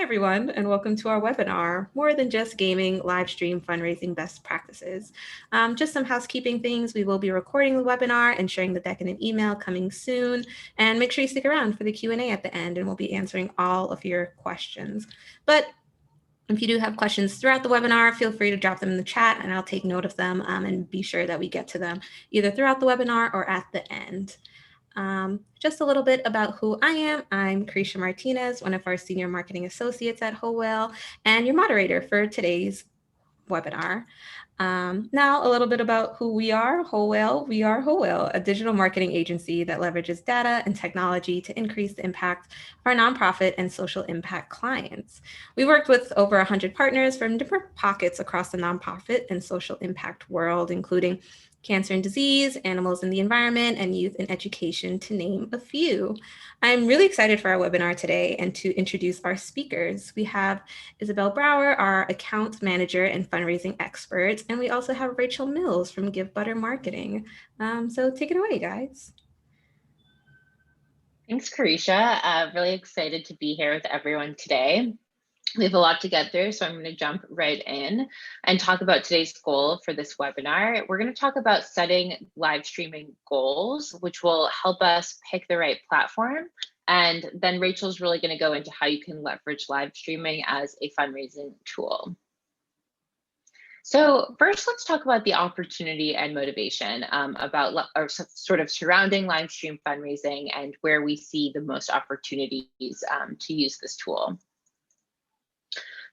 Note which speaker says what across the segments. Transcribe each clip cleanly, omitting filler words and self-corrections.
Speaker 1: everyone, and welcome to our webinar, More Than Just Gaming, Live Stream Fundraising Best Practices. Just some housekeeping things. We will be recording the webinar and sharing the deck in an email coming soon. And make sure you stick around for the Q&A at the end, and we'll be answering all of your questions. But if you do have questions throughout the webinar, feel free to drop them in the chat, and I'll take note of them and be sure that we get to them either throughout the webinar or at the end. Just a little bit about who I am. I'm Carisha Martinez, one of our senior marketing associates at Whole Whale, and your moderator for today's webinar. Now, a little bit about who we are. Whole Whale, we are Whole Whale, a digital marketing agency that leverages data and technology to increase the impact of our nonprofit and social impact clients. We worked with over 100 partners from different pockets across the nonprofit and social impact world, including cancer and disease, animals and the environment, and youth and education, to name a few. I'm really excited for our webinar today and to introduce our speakers. We have Isabelle Brauer, our account manager and fundraising expert, and we also have Rachel Mills from Give Butter Marketing. So take it away, guys.
Speaker 2: Thanks, Carisha. Really excited to be here with everyone today. We have a lot to get through, so I'm going to jump right in and talk about today's goal for this webinar. We're going to talk about setting live streaming goals, which will help us pick the right platform. And then Rachel's really going to go into how you can leverage live streaming as a fundraising tool. So first, let's talk about the opportunity and motivation about or sort of surrounding live stream fundraising and where we see the most opportunities to use this tool.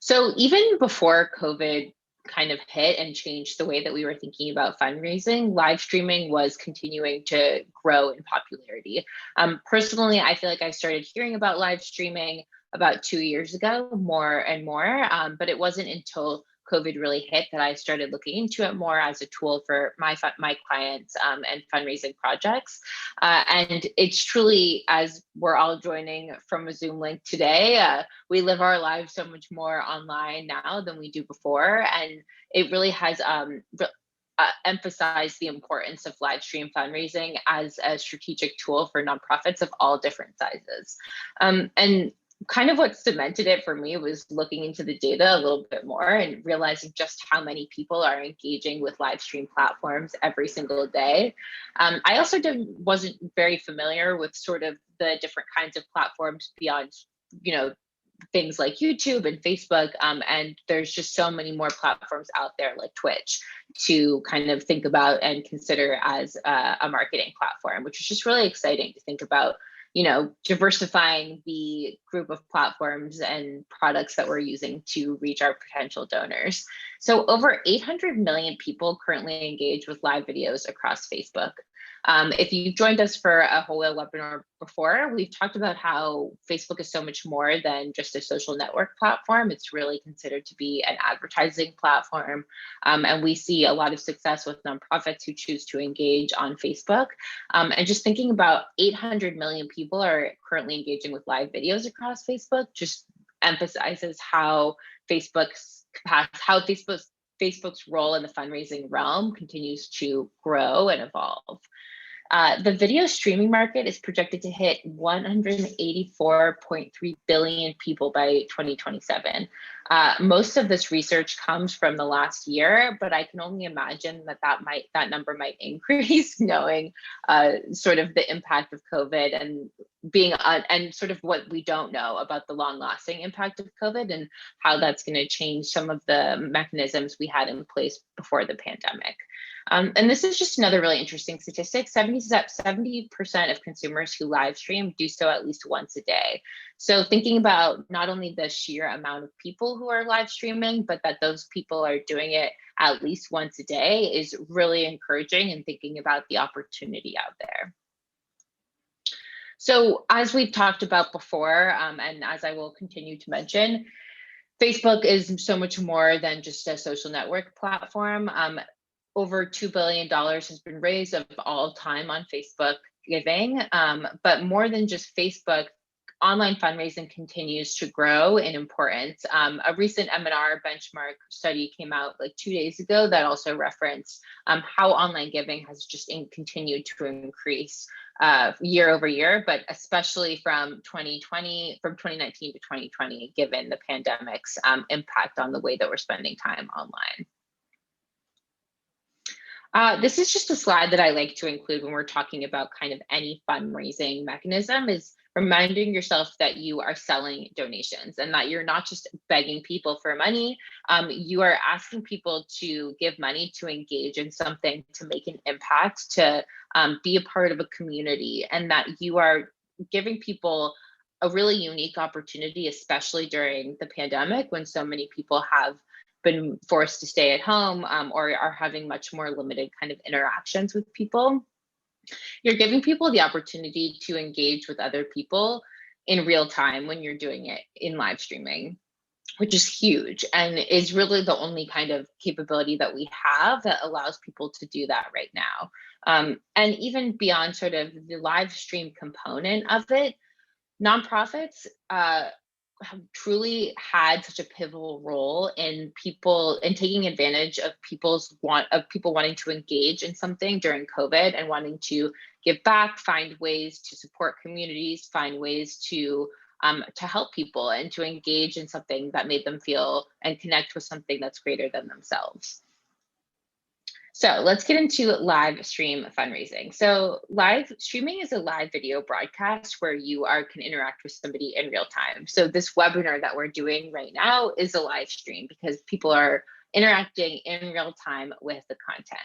Speaker 2: So even before COVID kind of hit and changed the way that we were thinking about fundraising, live streaming was continuing to grow in popularity. Personally, I feel like I started hearing about live streaming about 2 years ago, more and more, but it wasn't until COVID really hit that I started looking into it more as a tool for my clients and fundraising projects. And it's truly, as we're all joining from a Zoom link today, we live our lives so much more online now than we do before. And it really has emphasized the importance of live stream fundraising as a strategic tool for nonprofits of all different sizes. And kind of what cemented it for me was looking into the data a little bit more and realizing just how many people are engaging with live stream platforms every single day. I also wasn't very familiar with sort of the different kinds of platforms beyond, things like YouTube and Facebook. And there's just so many more platforms out there like Twitch to kind of think about and consider as a marketing platform, which is just really exciting to think about, diversifying the group of platforms and products that we're using to reach our potential donors. So over 800 million people currently engage with live videos across Facebook. If you've joined us for a Whole Whale webinar before, we've talked about how Facebook is so much more than just a social network platform. It's really considered to be an advertising platform. And we see a lot of success with nonprofits who choose to engage on Facebook. And just thinking about 800 million people are currently engaging with live videos across Facebook just emphasizes how Facebook's role in the fundraising realm continues to grow and evolve. The video streaming market is projected to hit 184.3 billion people by 2027. Most of this research comes from the last year, but I can only imagine that number might increase, knowing sort of the impact of COVID and and sort of what we don't know about the long-lasting impact of COVID and how that's going to change some of the mechanisms we had in place before the pandemic. And this is just another really interesting statistic. 70% of consumers who live stream do so at least once a day. So thinking about not only the sheer amount of people who are live streaming, but that those people are doing it at least once a day is really encouraging and thinking about the opportunity out there. So as we've talked about before, and as I will continue to mention, Facebook is so much more than just a social network platform. Over $2 billion has been raised of all time on Facebook giving, but more than just Facebook, online fundraising continues to grow in importance. A recent M&R benchmark study came out like 2 days ago that also referenced how online giving has just continued to increase year over year, but especially from 2019 to 2020, given the pandemic's impact on the way that we're spending time online. This is just a slide that I like to include when we're talking about kind of any fundraising mechanism, is reminding yourself that you are selling donations and that you're not just begging people for money. You are asking people to give money, to engage in something, to make an impact, to be a part of a community, and that you are giving people a really unique opportunity, especially during the pandemic when so many people have been forced to stay at home or are having much more limited kind of interactions with people. You're giving people the opportunity to engage with other people in real time when you're doing it in live streaming, which is huge and is really the only kind of capability that we have that allows people to do that right now. And even beyond sort of the live stream component of it, nonprofits have truly had such a pivotal role in taking advantage of people wanting to engage in something during COVID and wanting to give back, find ways to support communities, find ways to help people and to engage in something that made them feel and connect with something that's greater than themselves. So let's get into live stream fundraising. So live streaming is a live video broadcast where you can interact with somebody in real time. So this webinar that we're doing right now is a live stream because people are interacting in real time with the content.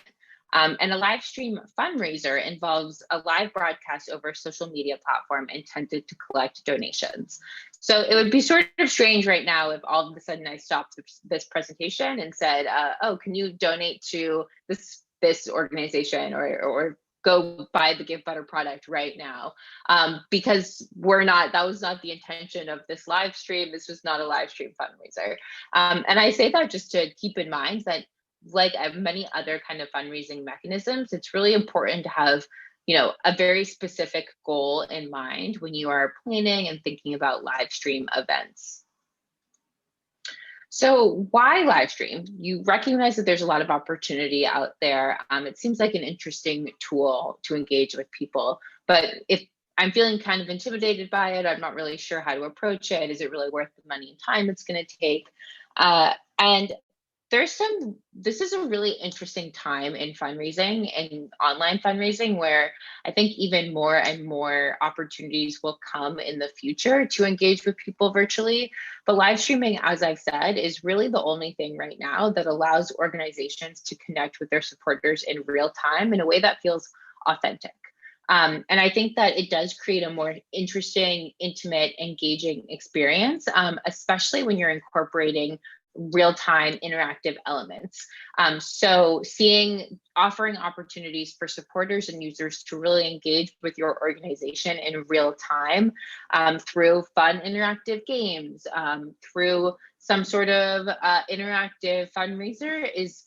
Speaker 2: And a live stream fundraiser involves a live broadcast over a social media platform intended to collect donations. So it would be sort of strange right now if all of a sudden I stopped this presentation and said, oh, can you donate to this organization or go buy the Give Better product right now? Because that was not the intention of this live stream. This was not a live stream fundraiser. And I say that just to keep in mind that, like many other kind of fundraising mechanisms, it's really important to have, a very specific goal in mind when you are planning and thinking about live stream events. So why live stream? You recognize that there's a lot of opportunity out there. It seems like an interesting tool to engage with people, but if I'm feeling kind of intimidated by it, I'm not really sure how to approach it. Is it really worth the money and time it's going to take? And this is a really interesting time in fundraising and online fundraising where I think even more and more opportunities will come in the future to engage with people virtually. But live streaming, as I've said, is really the only thing right now that allows organizations to connect with their supporters in real time in a way that feels authentic. And I think that it does create a more interesting, intimate, engaging experience, especially when you're incorporating real-time interactive elements. So offering opportunities for supporters and users to really engage with your organization in real time through fun interactive games, through some sort of interactive fundraiser is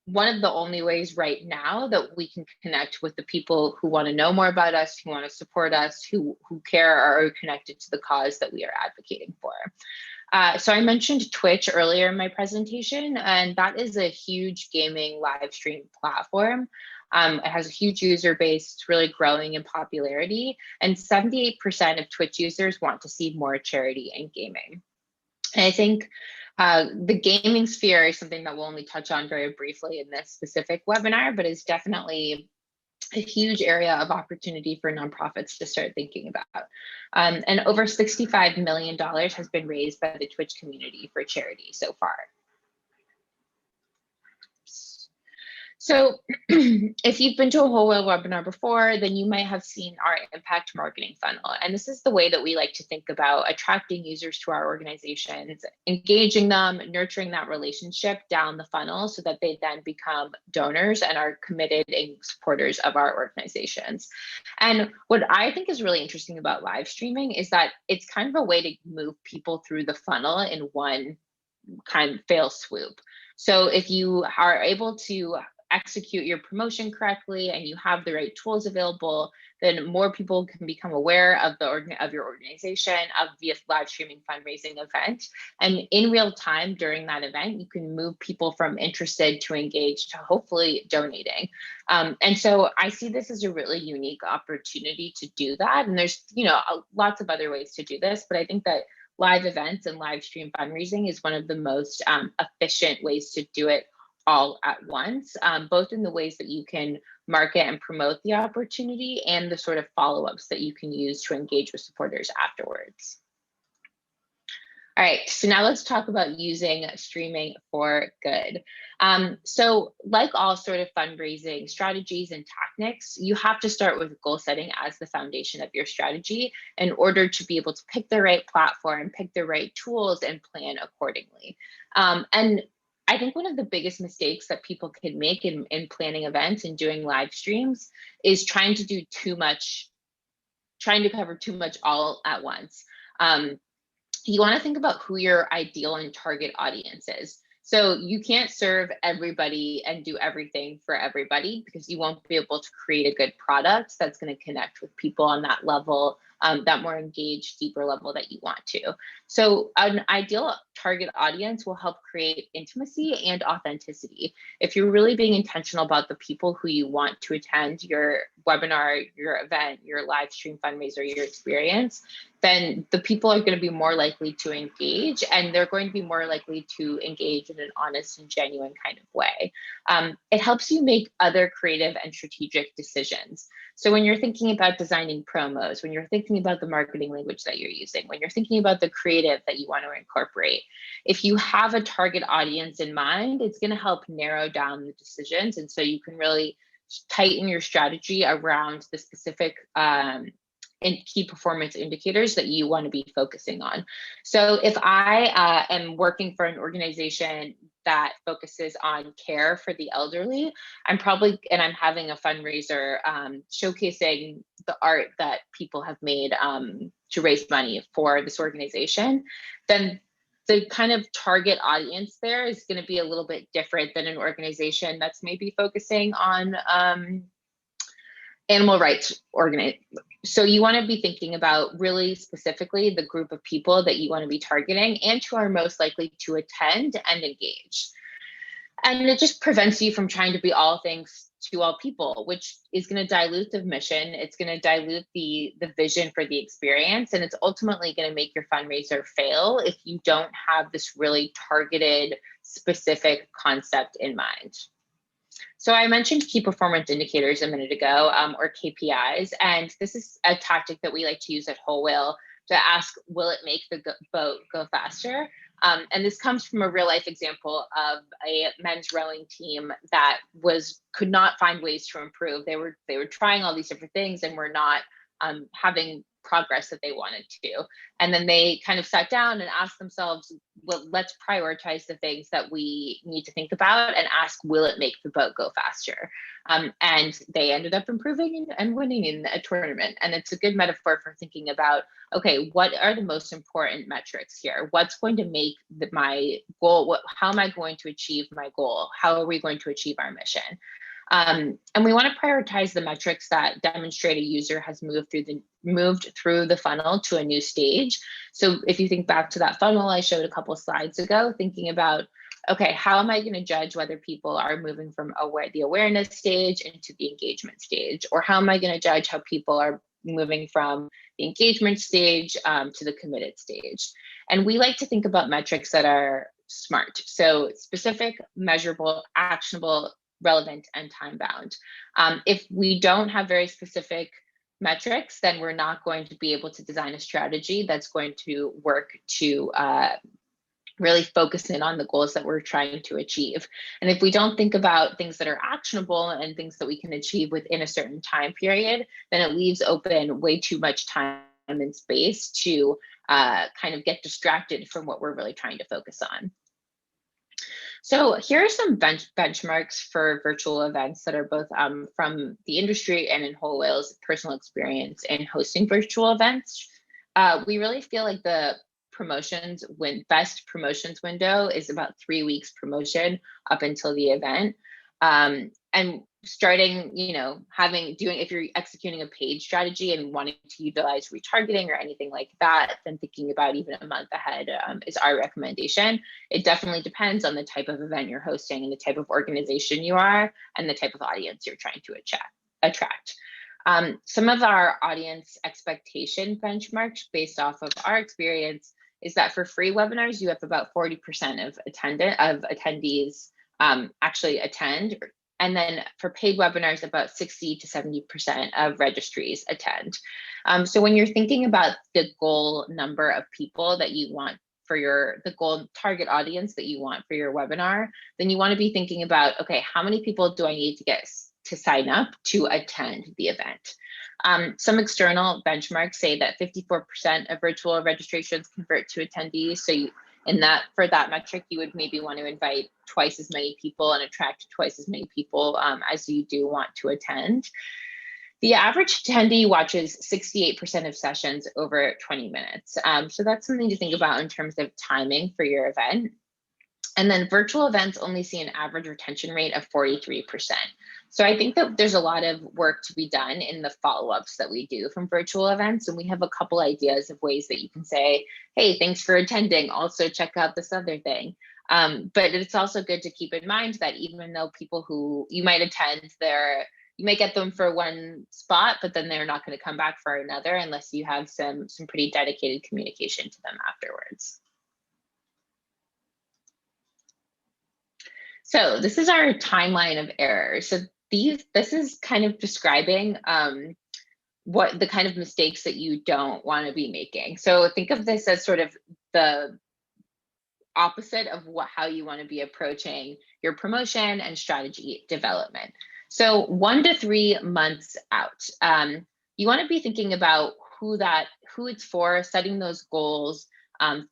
Speaker 2: one of the only ways right now that we can connect with the people who want to know more about us, who want to support us, who care or are connected to the cause that we are advocating for. So I mentioned Twitch earlier in my presentation, and that is a huge gaming live stream platform. It has a huge user base. It's really growing in popularity, and 78% of Twitch users want to see more charity in gaming. And I think the gaming sphere is something that we'll only touch on very briefly in this specific webinar, but is definitely a huge area of opportunity for nonprofits to start thinking about. And over $65 million has been raised by the Twitch community for charity so far. So if you've been to a Whole Whale webinar before, then you might have seen our impact marketing funnel. And this is the way that we like to think about attracting users to our organizations, engaging them, nurturing that relationship down the funnel so that they then become donors and are committed and supporters of our organizations. And what I think is really interesting about live streaming is that it's kind of a way to move people through the funnel in one kind of fail swoop. So if you are able to execute your promotion correctly and you have the right tools available, then more people can become aware of your organization, of the live streaming fundraising event. And in real time during that event, you can move people from interested to engaged to hopefully donating. And so I see this as a really unique opportunity to do that. And there's, lots of other ways to do this, but I think that live events and live stream fundraising is one of the most efficient ways to do it all at once, both in the ways that you can market and promote the opportunity and the sort of follow-ups that you can use to engage with supporters afterwards. All right, so now let's talk about using streaming for good. So like all sort of fundraising strategies and tactics, you have to start with goal setting as the foundation of your strategy in order to be able to pick the right platform, pick the right tools, and plan accordingly. And I think one of the biggest mistakes that people can make in planning events and doing live streams is trying to do too much, trying to cover too much all at once. You want to think about who your ideal and target audience is. So you can't serve everybody and do everything for everybody, because you won't be able to create a good product that's going to connect with people on that level, that more engaged, deeper level that you want to. So an ideal target audience will help create intimacy and authenticity. If you're really being intentional about the people who you want to attend your webinar, your event, your live stream fundraiser, your experience, then the people are going to be more likely to engage, and they're going to be more likely to engage in an honest and genuine kind of way. It helps you make other creative and strategic decisions. So when you're thinking about designing promos, when you're thinking about the marketing language that you're using, when you're thinking about the creative that you want to incorporate, if you have a target audience in mind, it's going to help narrow down the decisions. And so you can really tighten your strategy around the specific and key performance indicators that you want to be focusing on. So if I am working for an organization that focuses on care for the elderly, I'm having a fundraiser showcasing the art that people have made to raise money for this organization, then the kind of target audience there is going to be a little bit different than an organization that's maybe focusing on animal rights organization. So you want to be thinking about really specifically the group of people that you want to be targeting and who are most likely to attend and engage. And it just prevents you from trying to be all things to all people, which is going to dilute the mission. It's going to dilute the vision for the experience. And it's ultimately going to make your fundraiser fail if you don't have this really targeted, specific concept in mind. So I mentioned key performance indicators a minute ago, or KPIs, and this is a tactic that we like to use at Whole Whale to ask, will it make the boat go faster? And this comes from a real life example of a men's rowing team that could not find ways to improve. They were trying all these different things and were not having progress that they wanted to. And then they kind of sat down and asked themselves, well, let's prioritize the things that we need to think about and ask, will it make the boat go faster? And they ended up improving and winning in a tournament. And it's a good metaphor for thinking about, okay, what are the most important metrics here? What's going to make my goal? How am I going to achieve my goal? How are we going to achieve our mission? And we want to prioritize the metrics that demonstrate a user has moved through the funnel to a new stage. So if you think back to that funnel I showed a couple of slides ago, thinking about, okay, how am I going to judge whether people are moving from the awareness stage into the engagement stage? Or how am I going to judge how people are moving from the engagement stage to the committed stage? And we like to think about metrics that are SMART. So specific, measurable, actionable, relevant, and time bound. If we don't have very specific metrics, then we're not going to be able to design a strategy that's going to work to really focus in on the goals that we're trying to achieve. And if we don't think about things that are actionable and things that we can achieve within a certain time period, then it leaves open way too much time and space to kind of get distracted from what we're really trying to focus on. So here are some benchmarks for virtual events that are both from the industry and in Whole Whale's personal experience in hosting virtual events. We really feel like the best promotions window is about 3 weeks promotion up until the event. and starting, if you're executing a paid strategy and wanting to utilize retargeting or anything like that, then thinking about even a month ahead is our recommendation. It definitely depends on the type of event you're hosting and the type of organization you are and the type of audience you're trying to attract. Some of our audience expectation benchmarks based off of our experience is that for free webinars, you have about 40% of attendees actually attend. And then for paid webinars, about 60 to 70% of registries attend. So when you're thinking about the goal number of people that you want for the goal target audience that you want for your webinar, then you want to be thinking about, okay, how many people do I need to get to sign up to attend the event? Some external benchmarks say that 54% of virtual registrations convert to attendees. So for that metric, you would maybe want to invite twice as many people and attract twice as many people as you do want to attend. The average attendee watches 68% of sessions over 20 minutes. So that's something to think about in terms of timing for your event. And then virtual events only see an average retention rate of 43%. So I think that there's a lot of work to be done in the follow-ups that we do from virtual events. And we have a couple ideas of ways that you can say, hey, thanks for attending. Also check out this other thing. But it's also good to keep in mind that even though people who you might attend you might get them for one spot, but then they're not going to come back for another unless you have some pretty dedicated communication to them afterwards. So this is our timeline of errors. So this is kind of describing what the kind of mistakes that you don't want to be making. So think of this as sort of the opposite of how you want to be approaching your promotion and strategy development. So 1 to 3 months out, you want to be thinking about who it's for, setting those goals,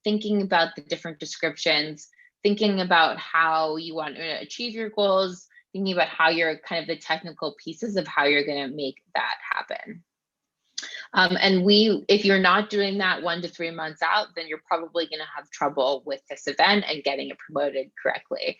Speaker 2: thinking about the different descriptions, thinking about how you want to achieve your goals, thinking about how you're kind of the technical pieces of how you're going to make that happen. And if you're not doing that 1 to 3 months out, then you're probably going to have trouble with this event and getting it promoted correctly.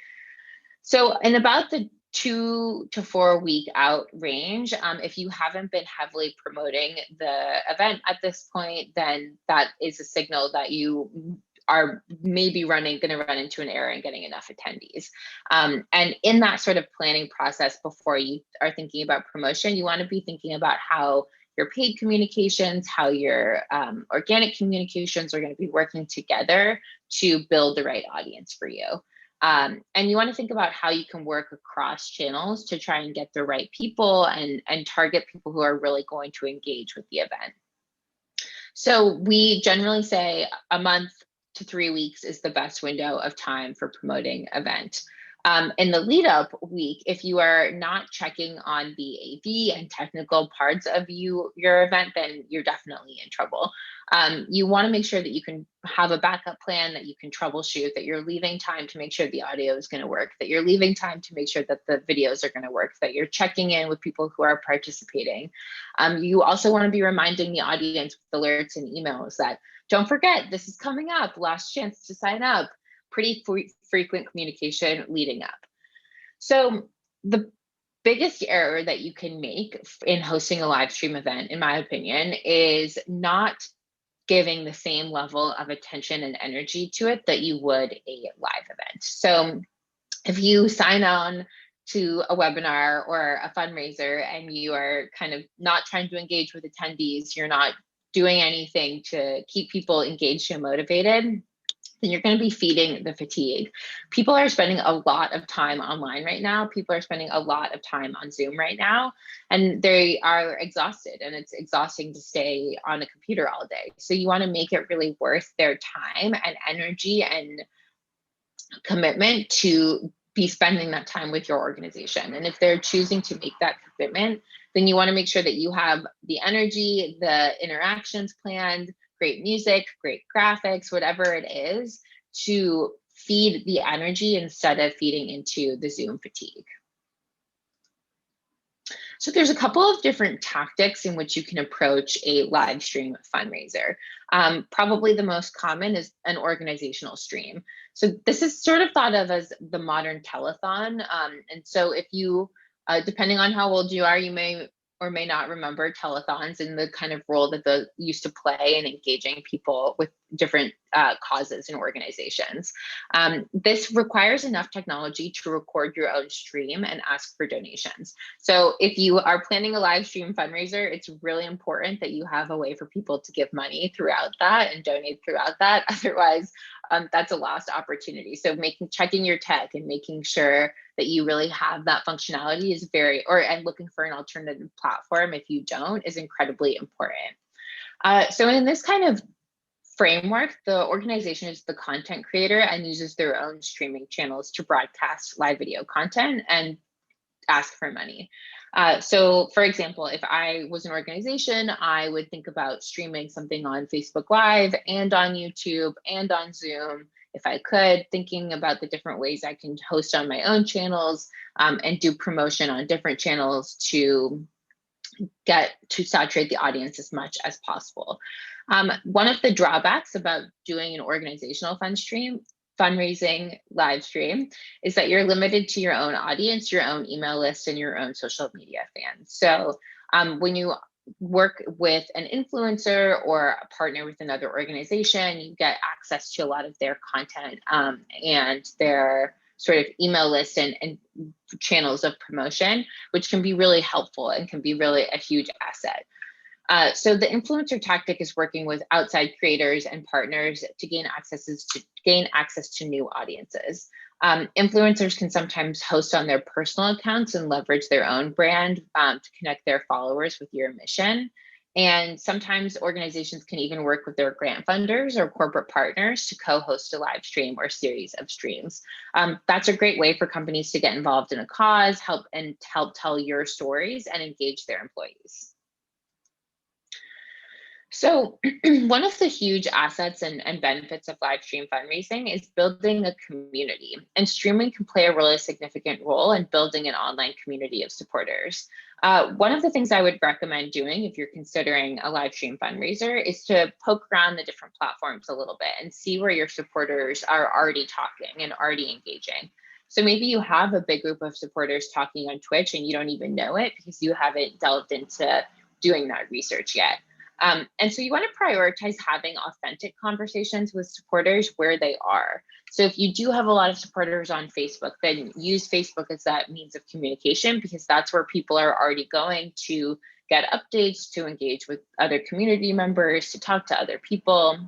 Speaker 2: So in about the 2 to 4 week out range, if you haven't been heavily promoting the event at this point, then that is a signal that you are maybe going to run into an error in getting enough attendees. And in that sort of planning process, before you are thinking about promotion, you want to be thinking about how your paid communications, how your organic communications are going to be working together to build the right audience for you. And you want to think about how you can work across channels to try and get the right people and target people who are really going to engage with the event. So we generally say a month to 3 weeks is the best window of time for promoting event. In the lead up week, if you are not checking on the AV and technical parts of your event, then you're definitely in trouble. You want to make sure that you can have a backup plan, that you can troubleshoot, that you're leaving time to make sure the audio is going to work, that you're leaving time to make sure that the videos are going to work, that you're checking in with people who are participating. You also want to be reminding the audience with alerts and emails that don't forget, this is coming up, last chance to sign up. Pretty frequent communication leading up. So the biggest error that you can make in hosting a live stream event, in my opinion, is not giving the same level of attention and energy to it that you would a live event. So if you sign on to a webinar or a fundraiser and you are kind of not trying to engage with attendees, you're not doing anything to keep people engaged and motivated, then you're going to be feeding the fatigue. People are spending a lot of time online right now. People are spending a lot of time on Zoom right now, and they are exhausted, and it's exhausting to stay on a computer all day. So you want to make it really worth their time and energy and commitment to be spending that time with your organization. And if they're choosing to make that commitment, then you want to make sure that you have the energy, the interactions planned, great music, great graphics, whatever it is, to feed the energy instead of feeding into the Zoom fatigue. So there's a couple of different tactics in which you can approach a live stream fundraiser. Probably the most common is an organizational stream. So this is sort of thought of as the modern telethon. And so if you Depending on how old you are, you may or may not remember telethons and the kind of role that they used to play in engaging people with different causes and organizations. This requires enough technology to record your own stream and ask for donations. So if you are planning a live stream fundraiser, it's really important that you have a way for people to give money throughout that and donate throughout that. Otherwise, that's a lost opportunity. So checking your tech and making sure that you really have that functionality is and looking for an alternative platform if you don't is incredibly important. So in this kind of framework, the organization is the content creator and uses their own streaming channels to broadcast live video content and ask for money. So for example, if I was an organization, I would think about streaming something on Facebook Live and on YouTube and on Zoom, if I could, thinking about the different ways I can host on my own channels and do promotion on different channels to get to saturate the audience as much as possible. One of the drawbacks about doing an organizational fundraising live stream is that you're limited to your own audience, your own email list, and your own social media fans. So when you work with an influencer or a partner with another organization, you get access to a lot of their content and their sort of email list and channels of promotion, which can be really helpful and can be really a huge asset. So the influencer tactic is working with outside creators and partners to gain access to new audiences. Influencers can sometimes host on their personal accounts and leverage their own brand to connect their followers with your mission. And sometimes organizations can even work with their grant funders or corporate partners to co-host a live stream or series of streams. That's a great way for companies to get involved in a cause, help tell your stories and engage their employees. So one of the huge assets and benefits of live stream fundraising is building a community, and streaming can play a really significant role in building an online community of supporters. One of the things I would recommend doing if you're considering a live stream fundraiser is to poke around the different platforms a little bit and see where your supporters are already talking and already engaging. So maybe you have a big group of supporters talking on Twitch and you don't even know it because you haven't delved into doing that research yet. And so you want to prioritize having authentic conversations with supporters where they are. So if you do have a lot of supporters on Facebook, then use Facebook as that means of communication, because that's where people are already going to get updates, to engage with other community members, to talk to other people.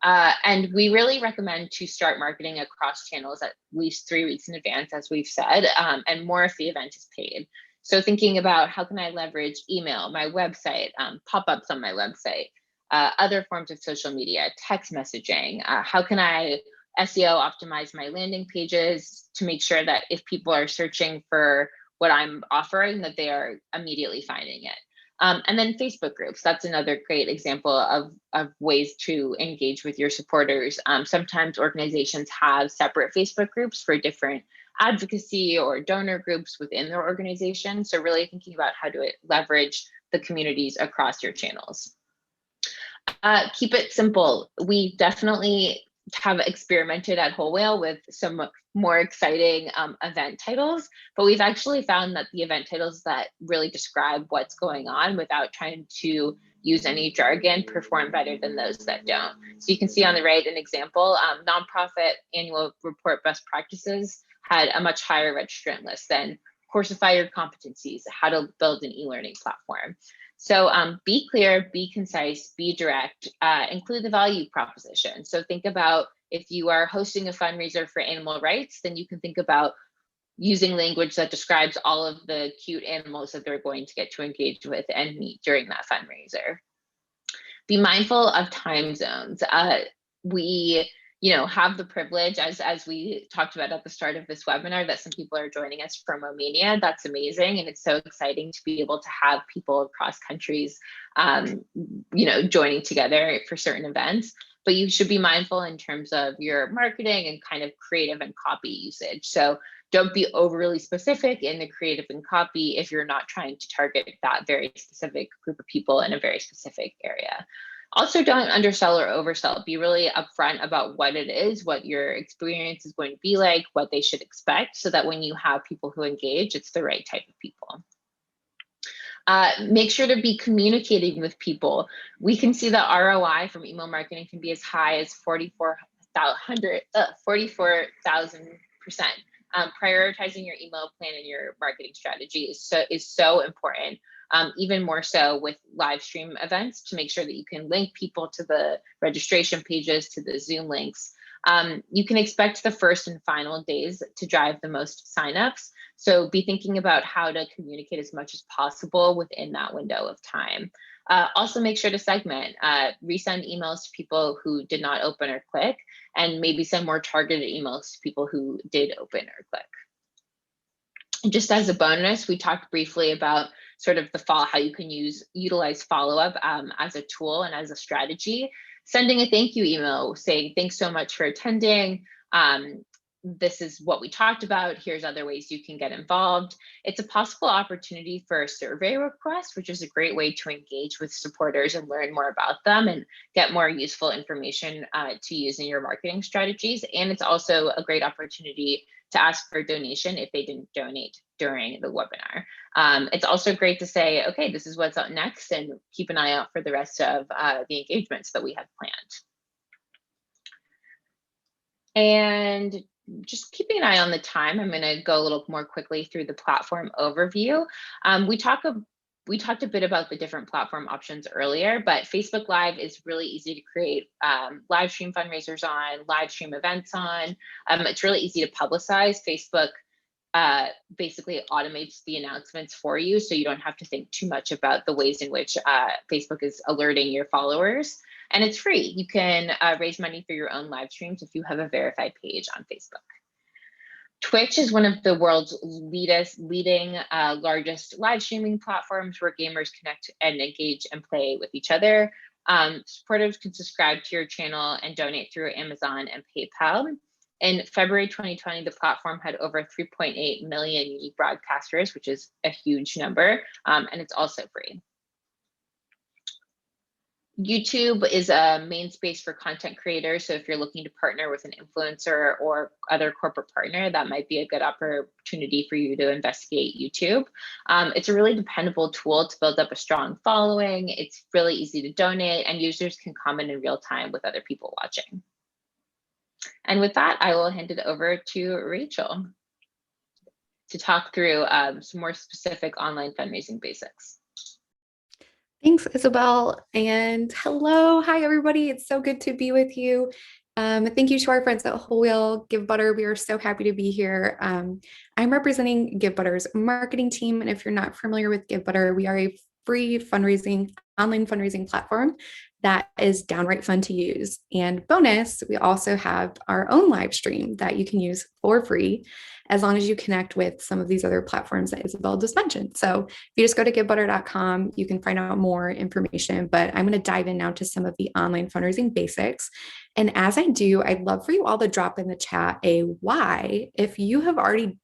Speaker 2: And we really recommend to start marketing across channels at least 3 weeks in advance, as we've said, and more if the event is paid. So thinking about how can I leverage email, my website, pop-ups on my website, other forms of social media, text messaging, how can I SEO optimize my landing pages to make sure that if people are searching for what I'm offering, that they are immediately finding it. And then Facebook groups, that's another great example of ways to engage with your supporters. Sometimes organizations have separate Facebook groups for different advocacy or donor groups within their organization. So really thinking about how to leverage the communities across your channels. Keep it simple. We definitely have experimented at Whole Whale with some more exciting event titles, but we've actually found that the event titles that really describe what's going on without trying to use any jargon perform better than those that don't. So you can see on the right an example, nonprofit annual report best practices had a much higher registrant list than Coursify Your Competencies, how to build an e-learning platform. So be clear, be concise, be direct, include the value proposition. So think about if you are hosting a fundraiser for animal rights, then you can think about using language that describes all of the cute animals that they're going to get to engage with and meet during that fundraiser. Be mindful of time zones. We have the privilege, as we talked about at the start of this webinar, that some people are joining us from Romania. That's amazing. And it's so exciting to be able to have people across countries, joining together for certain events. But you should be mindful in terms of your marketing and kind of creative and copy usage. So don't be overly specific in the creative and copy if you're not trying to target that very specific group of people in a very specific area. Also, don't undersell or oversell. Be really upfront about what it is, what your experience is going to be like, what they should expect, so that when you have people who engage, it's the right type of people. Make sure to be communicating with people. We can see that ROI from email marketing can be as high as 44,000%. Prioritizing your email plan and your marketing strategy is so important. Even more so with live stream events, to make sure that you can link people to the registration pages, to the Zoom links. You can expect the first and final days to drive the most signups. So be thinking about how to communicate as much as possible within that window of time. Also make sure to segment, resend emails to people who did not open or click, and maybe send more targeted emails to people who did open or click. And just as a bonus, we talked briefly about sort of how you can utilize follow-up as a tool and as a strategy. Sending a thank you email saying, thanks so much for attending. This is what we talked about. Here's other ways you can get involved. It's a possible opportunity for a survey request, which is a great way to engage with supporters and learn more about them and get more useful information to use in your marketing strategies. And it's also a great opportunity to ask for a donation if they didn't donate during the webinar. It's also great to say, okay, this is what's up next, and keep an eye out for the rest of the engagements that we have planned. And just keeping an eye on the time, I'm going to go a little more quickly through the platform overview. We talked a bit about the different platform options earlier, but Facebook Live is really easy to create live stream fundraisers on, live stream events on. It's really easy to publicize. Facebook basically automates the announcements for you, so you don't have to think too much about the ways in which Facebook is alerting your followers. And it's free. You can raise money for your own live streams if you have a verified page on Facebook. Twitch is one of the world's leading largest live streaming platforms where gamers connect and engage and play with each other. Supporters can subscribe to your channel and donate through Amazon and PayPal. In February 2020, the platform had over 3.8 million unique broadcasters, which is a huge number, and it's also free. YouTube is a main space for content creators. So if you're looking to partner with an influencer or other corporate partner, that might be a good opportunity for you to investigate YouTube. It's a really dependable tool to build up a strong following. It's really easy to donate, and users can comment in real time with other people watching. And with that, I will hand it over to Rachel to talk through some more specific online fundraising basics.
Speaker 3: Thanks, Isabelle, and hello. Hi, everybody. It's so good to be with you. Thank you to our friends at Whole Whale GiveButter. We are so happy to be here. I'm representing GiveButter's marketing team, and if you're not familiar with GiveButter, we are a free online fundraising platform that is downright fun to use. And bonus, we also have our own live stream that you can use for free, as long as you connect with some of these other platforms that Isabelle just mentioned. So if you just go to givebutter.com, you can find out more information, but I'm going to dive in now to some of the online fundraising basics. And as I do, I'd love for you all to drop in the chat a why if you have already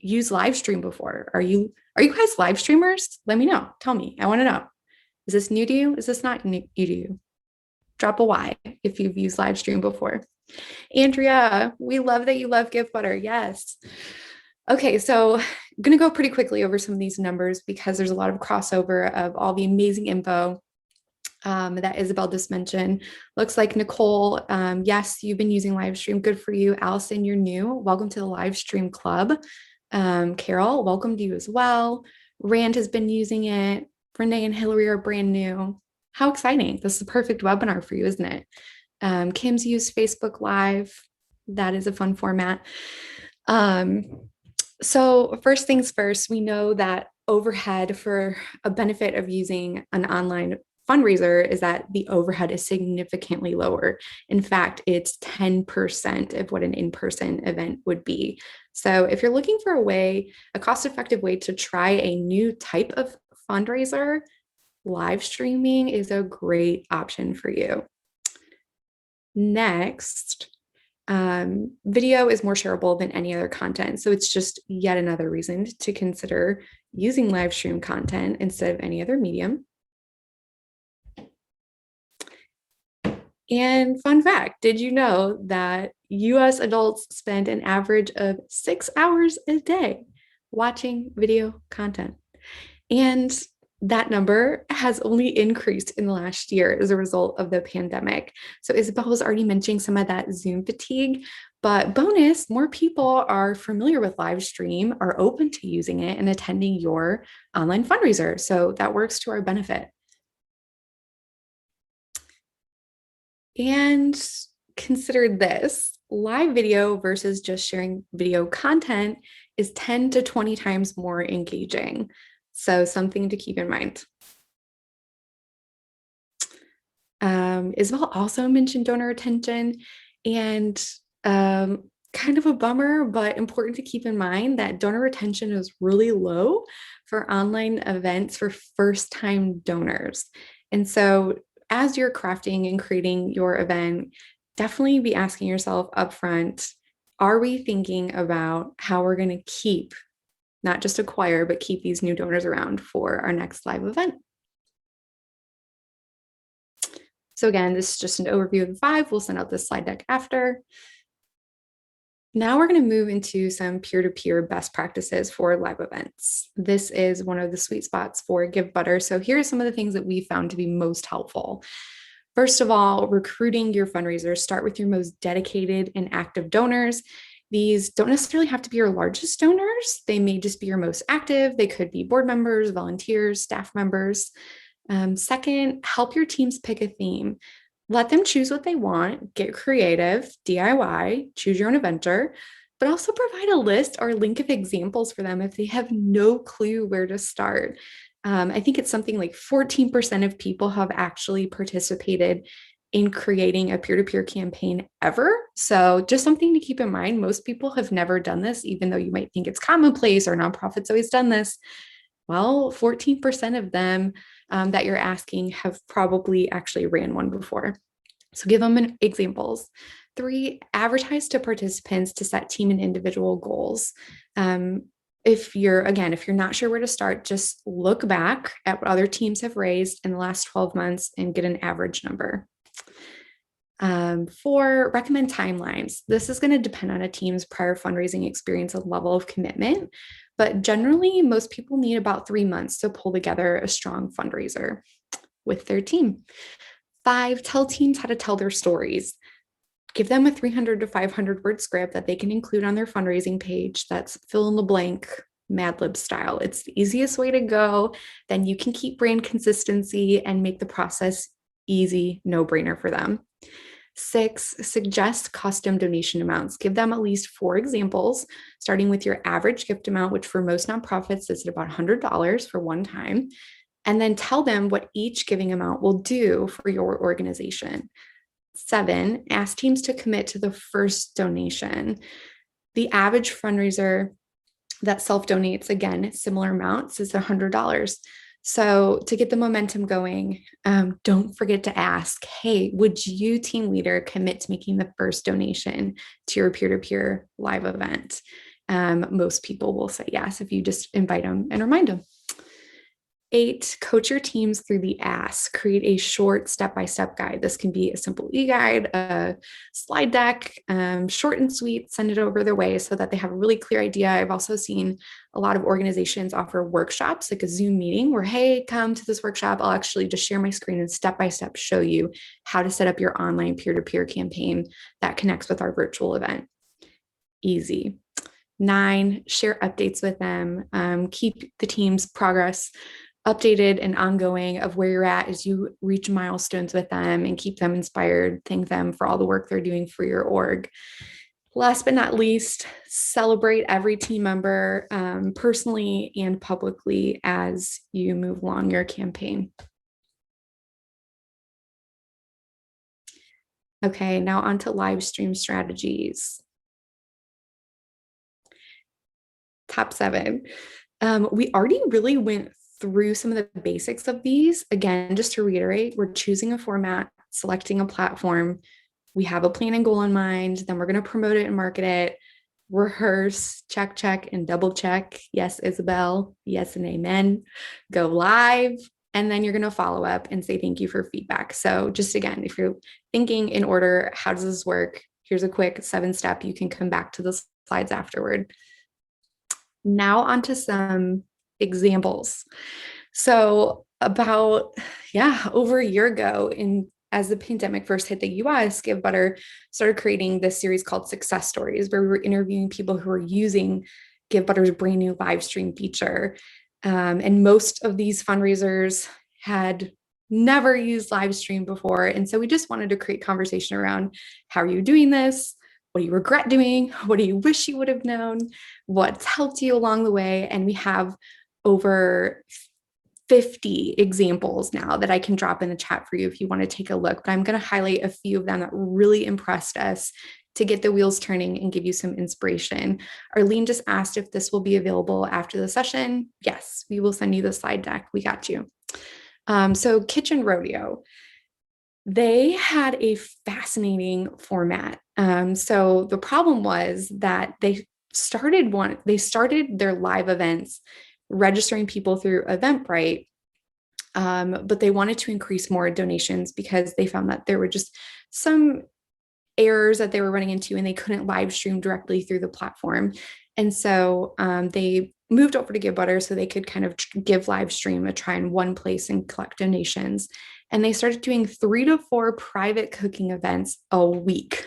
Speaker 3: used Livestream before. Are you guys live streamers? Let me know. Tell me. I want to know. Is this new to you? Is this not new to you? Drop a why if you've used Livestream before. Andrea, we love that you love GiveButter. Yes. Okay, so I'm going to go pretty quickly over some of these numbers because there's a lot of crossover of all the amazing info that Isabelle just mentioned. Looks like Nicole, yes, you've been using Livestream. Good for you. Allison, you're new. Welcome to the Livestream Club. Carol, welcome to you as well. Rand has been using it. Renee and Hillary are brand new. How exciting. This is a perfect webinar for you, isn't it? Kim's used Facebook Live. That is a fun format. So first things first, we know that overhead for a benefit of using an online fundraiser is that the overhead is significantly lower. In fact, it's 10% of what an in-person event would be. So if you're looking for a cost-effective way to try a new type of fundraiser, live streaming is a great option for you. Next, video is more shareable than any other content. So it's just yet another reason to consider using live stream content instead of any other medium. And fun fact, did you know that US adults spend an average of 6 hours a day watching video content? And that number has only increased in the last year as a result of the pandemic. So Isabelle was already mentioning some of that Zoom fatigue, but bonus, more people are familiar with Livestream, are open to using it and attending your online fundraiser. So that works to our benefit. And consider this, live video versus just sharing video content is 10 to 20 times more engaging. So something to keep in mind. Isabelle also mentioned donor retention, and kind of a bummer, but important to keep in mind that donor retention is really low for online events for first-time donors. And so as you're crafting and creating your event, definitely be asking yourself upfront, are we thinking about how we're going to keep, not just acquire, but keep these new donors around for our next live event? So again, this is just an overview of the 5. We'll send out this slide deck after. Now we're going to move into some peer-to-peer best practices for live events. This is one of the sweet spots for Give Butter. So here are some of the things that we found to be most helpful. First of all, recruiting your fundraisers. Start with your most dedicated and active donors. These don't necessarily have to be your largest donors. They may just be your most active. They could be board members, volunteers, staff members. Second, help your teams pick a theme. Let them choose what they want, get creative, DIY, choose your own adventure, but also provide a list or link of examples for them if they have no clue where to start. I think it's something like 14% of people have actually participated in creating a peer-to-peer campaign ever. So just something to keep in mind. Most people have never done this, even though you might think it's commonplace or nonprofits always done this. Well, 14% of them that you're asking have probably actually ran one before. So give them examples. 3, advertise to participants to set team and individual goals. If you're not sure where to start, just look back at what other teams have raised in the last 12 months and get an average number. 4, recommend timelines. This is going to depend on a team's prior fundraising experience and level of commitment, but generally most people need about 3 months to pull together a strong fundraiser with their team. 5, tell teams how to tell their stories. Give them a 300 to 500 word script that they can include on their fundraising page that's fill in the blank, Mad Lib style. It's the easiest way to go. Then you can keep brand consistency and make the process easy, no brainer for them. 6, suggest custom donation amounts. Give them at least 4 examples, starting with your average gift amount, which for most nonprofits is at about $100 for one time, and then tell them what each giving amount will do for your organization. 7, ask teams to commit to the first donation. The average fundraiser that self-donates, again, similar amounts, is $100. So to get the momentum going, don't forget to ask, hey, would you, team leader, commit to making the first donation to your peer-to-peer live event? Most people will say yes if you just invite them and remind them. 8, coach your teams through the ask. Create a short step-by-step guide. This can be a simple e-guide, a slide deck, short and sweet. Send it over their way so that they have a really clear idea. I've also seen a lot of organizations offer workshops, like a Zoom meeting where, hey, come to this workshop. I'll actually just share my screen and step-by-step show you how to set up your online peer-to-peer campaign that connects with our virtual event. Easy. 9, share updates with them. Keep the team's progress updated and ongoing of where you're at as you reach milestones with them, and keep them inspired. Thank them for all the work they're doing for your org. Last but not least, celebrate every team member personally and publicly as you move along your campaign. Okay, now on to live stream strategies. Top 7. We already really went through some of the basics of these. Again, just to reiterate, we're choosing a format, selecting a platform. We have a plan and goal in mind. Then we're going to promote it and market it, rehearse, check, and double check. Yes, Isabelle. Yes, and amen. Go live, And then you're going to follow up and say thank you for feedback. So just again, if you're thinking in order, how does this work? Here's a quick 7-step. You can come back to the slides afterward. Now onto some examples. So about, over a year ago, as the pandemic first hit the US, Give Butter started creating this series called Success Stories, where we were interviewing people who were using Give Butter's brand new live stream feature. And most of these fundraisers had never used live stream before. And so we just wanted to create conversation around, how are you doing this? What do you regret doing? What do you wish you would have known? What's helped you along the way? And we have over 50 examples now that I can drop in the chat for you if you want to take a look. But I'm going to highlight a few of them that really impressed us to get the wheels turning and give you some inspiration. Arlene just asked if this will be available after the session. Yes, we will send you the slide deck. We got you. So Kitchen Rodeo, they had a fascinating format. So the problem was that they started their live events registering people through Eventbrite, but they wanted to increase more donations because they found that there were just some errors that they were running into and they couldn't live stream directly through the platform. And so they moved over to Give Butter so they could kind of give live stream a try in one place and collect donations. And they started doing 3 to 4 private cooking events a week.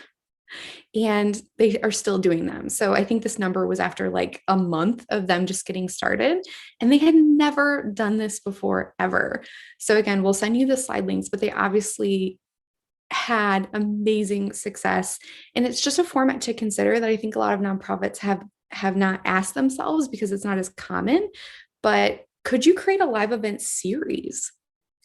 Speaker 3: And they are still doing them. So I think this number was after like a month of them just getting started. And they had never done this before, ever. So again, we'll send you the slide links, but they obviously had amazing success. And it's just a format to consider that I think a lot of nonprofits have not asked themselves because it's not as common. But could you create a live event series?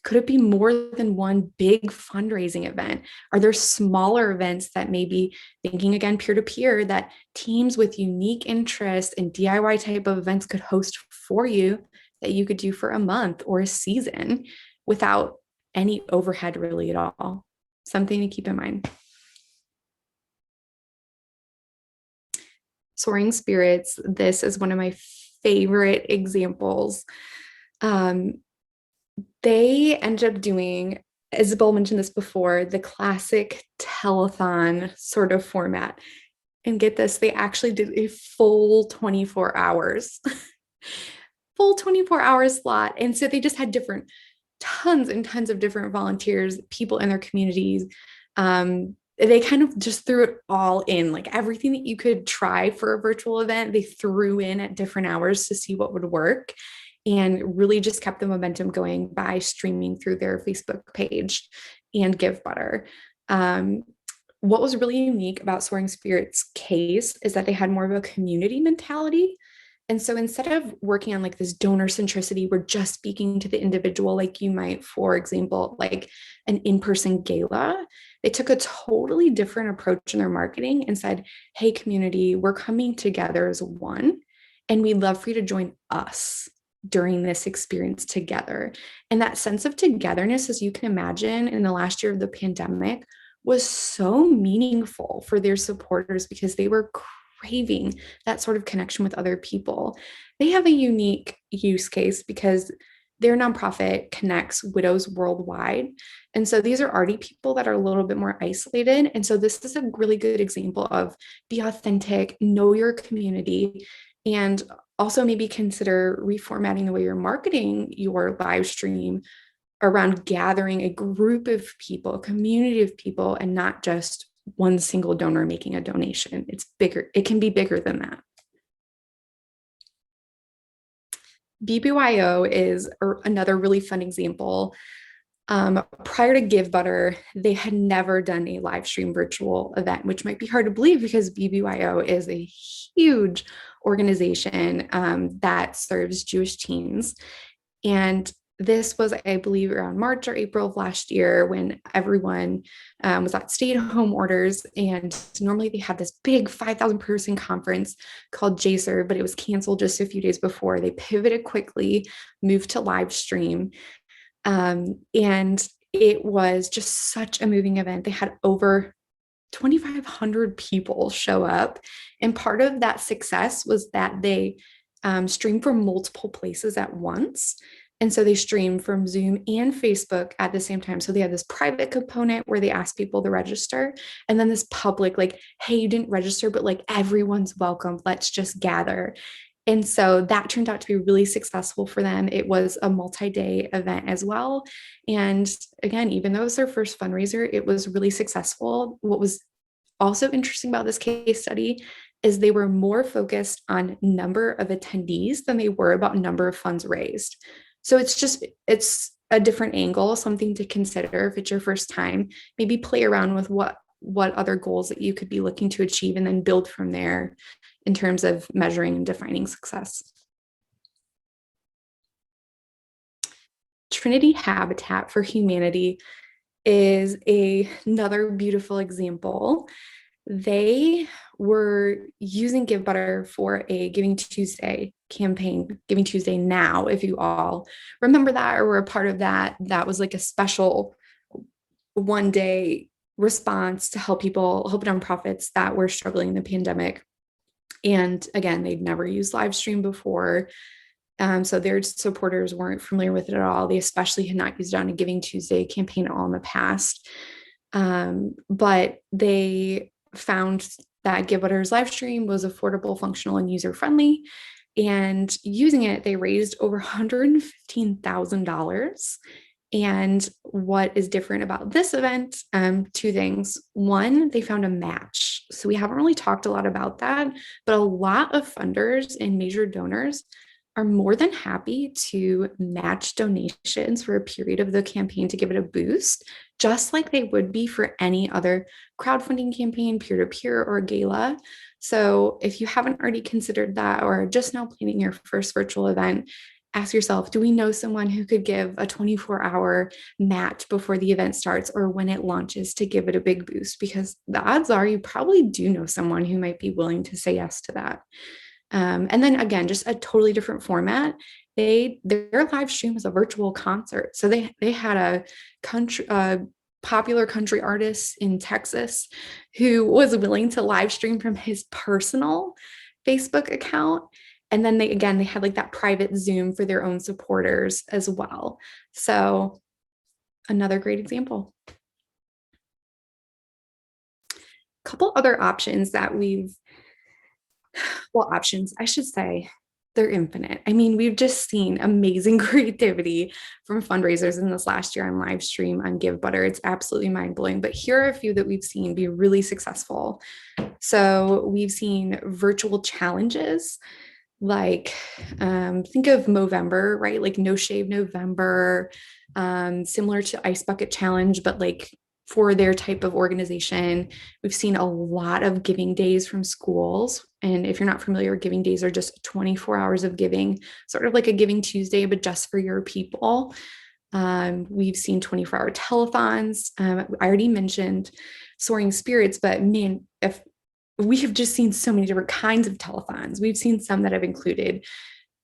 Speaker 3: Could it be more than one big fundraising event? Are there smaller events that maybe, thinking again peer-to-peer, that teams with unique interests and DIY type of events could host for you that you could do for a month or a season without any overhead really at all? Something to keep in mind. Soaring Spirits, this is one of my favorite examples. They ended up doing, Isabelle mentioned this before, the classic telethon sort of format. And get this, they actually did a full 24 hours, full 24-hour slot. And so they just had tons and tons of different volunteers, people in their communities. They kind of just threw it all in, like everything that you could try for a virtual event, they threw in at different hours to see what would work, and really just kept the momentum going by streaming through their Facebook page and Give Butter. What was really unique about Soaring Spirits' case is that they had more of a community mentality. And so instead of working on like this donor centricity, we're just speaking to the individual, like you might, for example, like an in-person gala, they took a totally different approach in their marketing and said, hey, community, we're coming together as one, and we'd love for you to join us during this experience together. And that sense of togetherness, as you can imagine, in the last year of the pandemic was so meaningful for their supporters because they were craving that sort of connection with other people. They have a unique use case because their nonprofit connects widows worldwide. And so these are already people that are a little bit more isolated. And so this is a really good example of be authentic, know your community, and also maybe consider reformatting the way you're marketing your live stream around gathering a group of people, a community of people, and not just one single donor making a donation. It's bigger. It can be bigger than that. BBYO is another really fun example. Prior to Give Butter, they had never done a live stream virtual event, which might be hard to believe because BBYO is a huge organization that serves Jewish teens. And this was, I believe, around March or April of last year when everyone was at stay-at-home orders. And normally they had this big 5,000 person conference called JSER, but it was canceled just a few days before. They pivoted quickly, moved to live stream. And it was just such a moving event. They had over 2,500 people show up. And part of that success was that they streamed from multiple places at once. And so they streamed from Zoom and Facebook at the same time. So they had this private component where they asked people to register, and then this public, like, hey, you didn't register, but like everyone's welcome. Let's just gather. And so that turned out to be really successful for them. It was a multi-day event as well. And again, even though it was their first fundraiser, it was really successful. What was also interesting about this case study is they were more focused on number of attendees than they were about number of funds raised. So it's a different angle, something to consider if it's your first time. Maybe play around with what other goals that you could be looking to achieve, and then build from there in terms of measuring and defining success. Trinity Habitat for Humanity is another beautiful example. They were using Give Butter for a Giving Tuesday campaign, Giving Tuesday Now, if you all remember that or were a part of that. That was like a special one-day response to help nonprofits that were struggling in the pandemic. And again, they'd never used Livestream before. So their supporters weren't familiar with it at all. They especially had not used it on a Giving Tuesday campaign at all in the past. But they found that Give Butter's live stream was affordable, functional, and user-friendly. And using it, they raised over $115,000. And what is different about this event? Two things. One, they found a match. So we haven't really talked a lot about that, but a lot of funders and major donors are more than happy to match donations for a period of the campaign to give it a boost, just like they would be for any other crowdfunding campaign, peer-to-peer, or gala. So if you haven't already considered that, or just now planning your first virtual event, ask yourself, do we know someone who could give a 24-hour match before the event starts or when it launches to give it a big boost? Because the odds are you probably do know someone who might be willing to say yes to that. And then again, just a totally different format. Their live stream was a virtual concert. So they had a popular country artist in Texas who was willing to live stream from his personal Facebook account. And then they had like that private Zoom for their own supporters as well. So another great example. A couple other options that I should say, they're infinite. I mean, we've just seen amazing creativity from fundraisers in this last year on Livestream, on Give Butter. It's absolutely mind-blowing. But here are a few that we've seen be really successful. So we've seen virtual challenges, like think of Movember, right? Like No Shave November, similar to Ice Bucket Challenge, but like for their type of organization. We've seen a lot of giving days from schools. And if you're not familiar, giving days are just 24 hours of giving, sort of like a Giving Tuesday, but just for your people. We've seen 24-hour telethons. I already mentioned Soaring Spirits, but man, if we have just seen so many different kinds of telethons. We've seen some that have included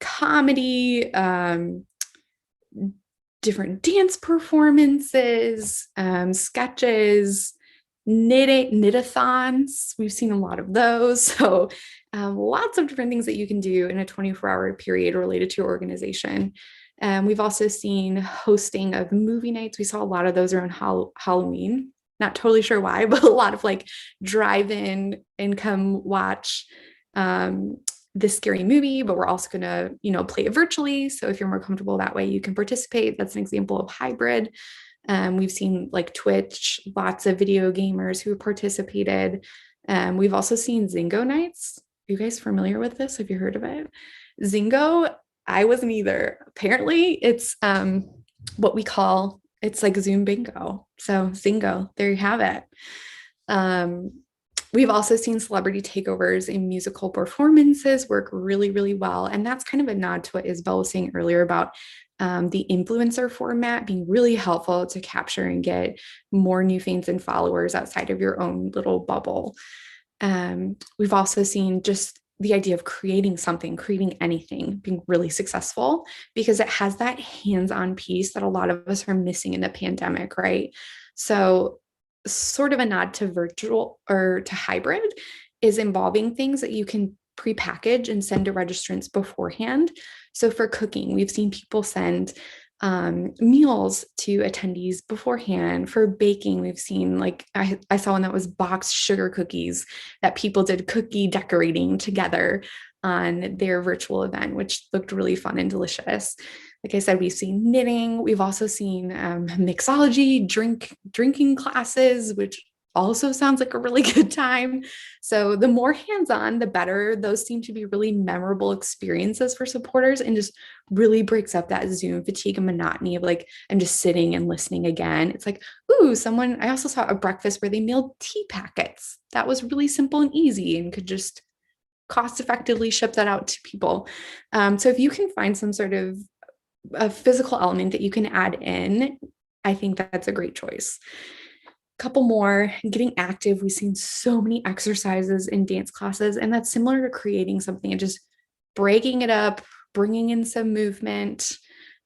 Speaker 3: comedy, different dance performances, sketches, knit-a-thons. We've seen a lot of those. So lots of different things that you can do in a 24-hour period related to your organization. We've also seen hosting of movie nights. We saw a lot of those around Halloween. Not totally sure why, but a lot of like drive-in and come watch this scary movie, but we're also going to, play it virtually. So if you're more comfortable that way, you can participate. That's an example of hybrid. We've seen like Twitch, lots of video gamers who participated. We've also seen Zingo nights. Are you guys familiar with this? Have you heard of it? Zingo, I wasn't either. Apparently it's what we call, it's like Zoom bingo. So Zingo, there you have it. We've also seen celebrity takeovers in musical performances work really, really well. And that's kind of a nod to what Isabelle was saying earlier about the influencer format being really helpful to capture and get more new fans and followers outside of your own little bubble. We've also seen just the idea of creating something, creating anything being really successful because it has that hands-on piece that a lot of us are missing in the pandemic, right? So sort of a nod to virtual or to hybrid is involving things that you can pre-package and send to registrants beforehand. So for cooking, we've seen people send meals to attendees beforehand. For baking, we've seen, like, I saw one that was boxed sugar cookies that people did cookie decorating together on their virtual event, which looked really fun and delicious. Like I said, we've seen knitting. We've also seen mixology, drinking classes, which also sounds like a really good time. So the more hands-on, the better. Those seem to be really memorable experiences for supporters, and just really breaks up that Zoom fatigue and monotony of like, I'm just sitting and listening again. It's like, ooh, I also saw a breakfast where they mailed tea packets. That was really simple and easy and could just cost effectively ship that out to people. So if you can find some sort of a physical element that you can add in, I think that's a great choice. Couple more, getting active. We've seen so many exercises in dance classes, and that's similar to creating something and just breaking it up, bringing in some movement,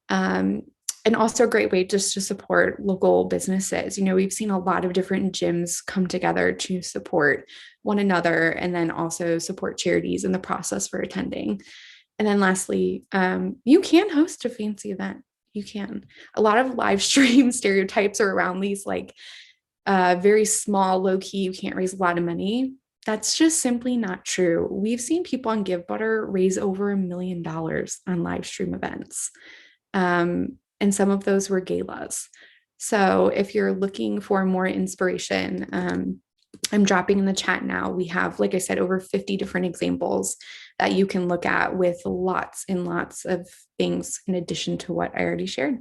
Speaker 3: and also a great way just to support local businesses. We've seen a lot of different gyms come together to support one another, and then also support charities in the process for attending. And then lastly, you can host a fancy event. You can. A lot of live stream stereotypes are around these like very small, low key, you can't raise a lot of money. That's just simply not true. We've seen people on GiveButter raise over $1 million on live stream events. And some of those were galas. So if you're looking for more inspiration, I'm dropping in the chat now. We have, like I said, over 50 different examples that you can look at with lots and lots of things in addition to what I already shared.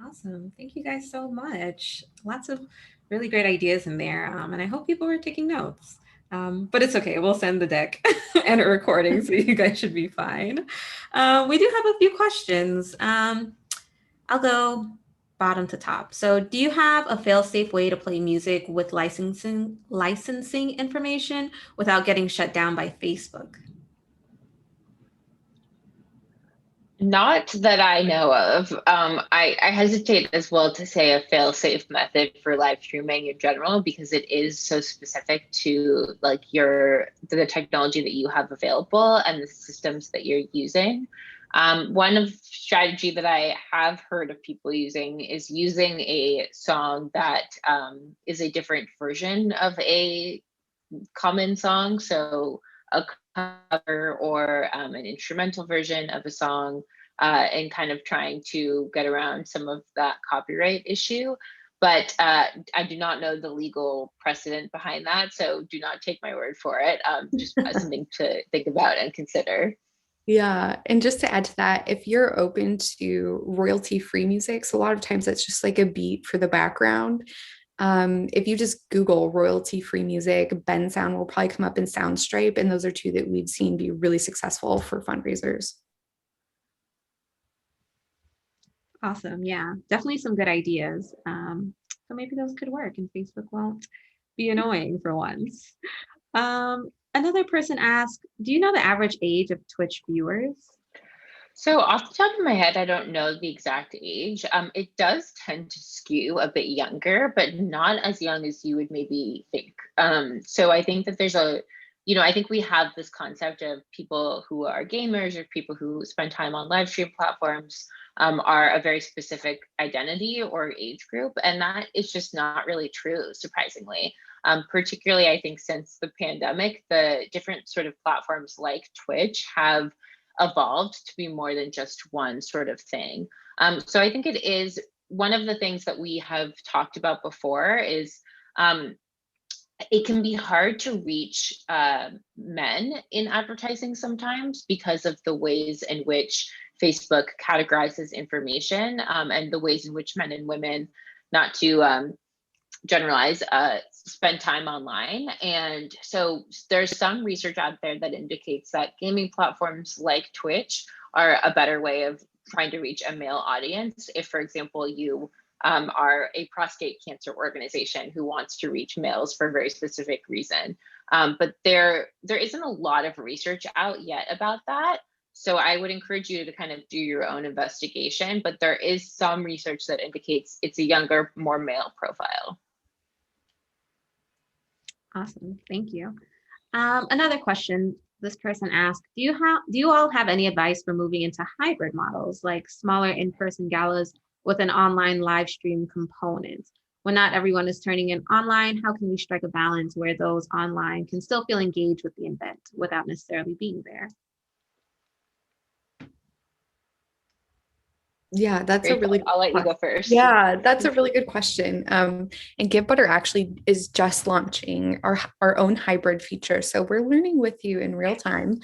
Speaker 1: Awesome. Thank you guys so much. Lots of really great ideas in there. And I hope people were taking notes. But it's okay. We'll send the deck and a recording, so you guys should be fine. We do have a few questions. I'll go bottom to top. So do you have a fail-safe way to play music with licensing information without getting shut down by Facebook?
Speaker 2: Not that I know of. I hesitate as well to say a fail-safe method for live streaming in general, because it is so specific to like the technology that you have available and the systems that you're using. One of strategy that I have heard of people using is using a song that is a different version of a common song. So a cover or an instrumental version of a song, and kind of trying to get around some of that copyright issue. But I do not know the legal precedent behind that, so do not take my word for it. Just something to think about and consider.
Speaker 3: Yeah. And just to add to that, if you're open to royalty-free music, so a lot of times it's just like a beat for the background. If you just Google royalty-free music, Bensound will probably come up in Soundstripe, and those are two that we've seen be really successful for fundraisers.
Speaker 1: Awesome. Yeah, definitely some good ideas. So maybe those could work and Facebook won't be annoying for once. Another person asked, do you know the average age of Twitch viewers?
Speaker 2: So off the top of my head, I don't know the exact age. It does tend to skew a bit younger, but not as young as you would maybe think. So I think that I think we have this concept of people who are gamers or people who spend time on live stream platforms are a very specific identity or age group. And that is just not really true, surprisingly. Particularly, I think since the pandemic, the different sort of platforms like Twitch have evolved to be more than just one sort of thing. So I think it is one of the things that we have talked about before is it can be hard to reach men in advertising sometimes because of the ways in which Facebook categorizes information and the ways in which men and women, not to generalize, spend time online. And so there's some research out there that indicates that gaming platforms like Twitch are a better way of trying to reach a male audience. If, for example, you are a prostate cancer organization who wants to reach males for a very specific reason. But there isn't a lot of research out yet about that. So I would encourage you to kind of do your own investigation, but there is some research that indicates it's a younger, more male profile.
Speaker 1: Awesome. Thank you. Another question. This person asked, do you all have any advice for moving into hybrid models like smaller in-person galas with an online live stream component? When not everyone is turning in online, how can we strike a balance where those online can still feel engaged with the event without necessarily being there?
Speaker 3: Yeah, that's a
Speaker 2: Rachel,
Speaker 3: really
Speaker 2: I'll let you go first.
Speaker 3: yeah, that's a really good question. And Give Butter actually is just launching our own hybrid feature, so we're learning with you in real time.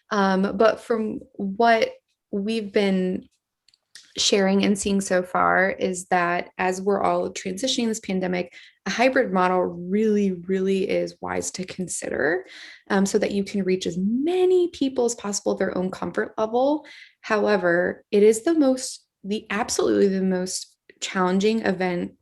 Speaker 3: But from what we've been sharing and seeing so far is that as we're all transitioning this pandemic, a hybrid model really, really is wise to consider, so that you can reach as many people as possible at their own comfort level. However, it is absolutely the most challenging event